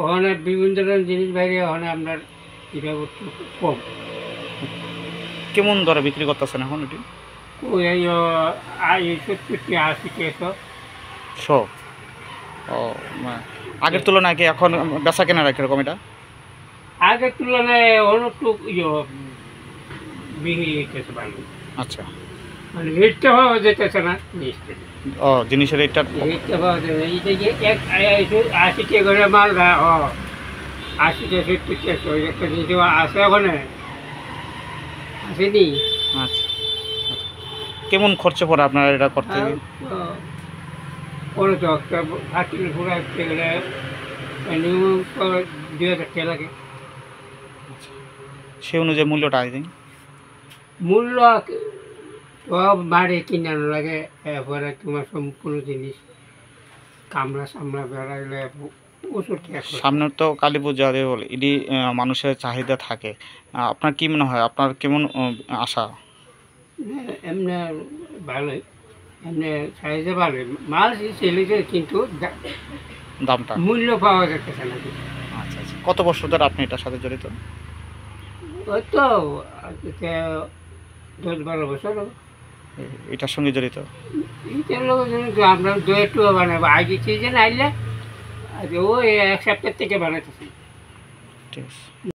ওখানে বিভিন্ন ধরনের জিনিস বাইরে ওখানে আপনার এটা একটু কম। কেমন দরে বিক্রি করতেছেন এখন এটি? ওই এই 70-80 টাকা। শো ও আগের তুলনায় কি এখন বেচা কেনার কীরকম এটা? আগের তুলনায় অনেকটু বিক্রি হইতেছে ভালো। আচ্ছা, মানে রেটটা পাওয়া যেতেছে না জিনিসটা। ও জিনিসের রেটটা রেটটা পাওয়া যায় না। এইটা যে 80 টাকা করে মাল 80 টাকা 70 টাকা ওই একটা জিনিস আছে ওখানে আসেনি। আচ্ছা, কেমন খরচ পড়ে আপনার এটা করতে? পরে তো একটা ফাটিলে পুরো আসতে গেলে মিনিমাম 2000 টাকা লাগে। সেই অনুযায়ী মূল্যটা দিন। মূল্য সব বাড়ে কিনানো লাগে। এরপরে তোমার সম্পূর্ণ জিনিস কামড়া সামড়া বেড়াইলে প্রচুর টাকা। সামনে তো কালী পূজা বলে এটি মানুষের চাহিদা থাকে। আপনার কি মনে হয়, আপনার কেমন আশা? এমনি ভালোই, এমনি সাইজে ভালোই মাল চলেছে, কিন্তু দামটা মূল্য পাওয়া যাচ্ছে না। আচ্ছা আচ্ছা, কত বছর ধরে আপনি এটার সাথে জড়িত? ওই তো 10-12 বছর এটার সঙ্গে জড়িত। এইটার লোক আমরা দু একটু বানাবো আগে সিজন আইলে ওই এক সপ্তাহ থেকে বানাইতেছি। ঠিক আছে।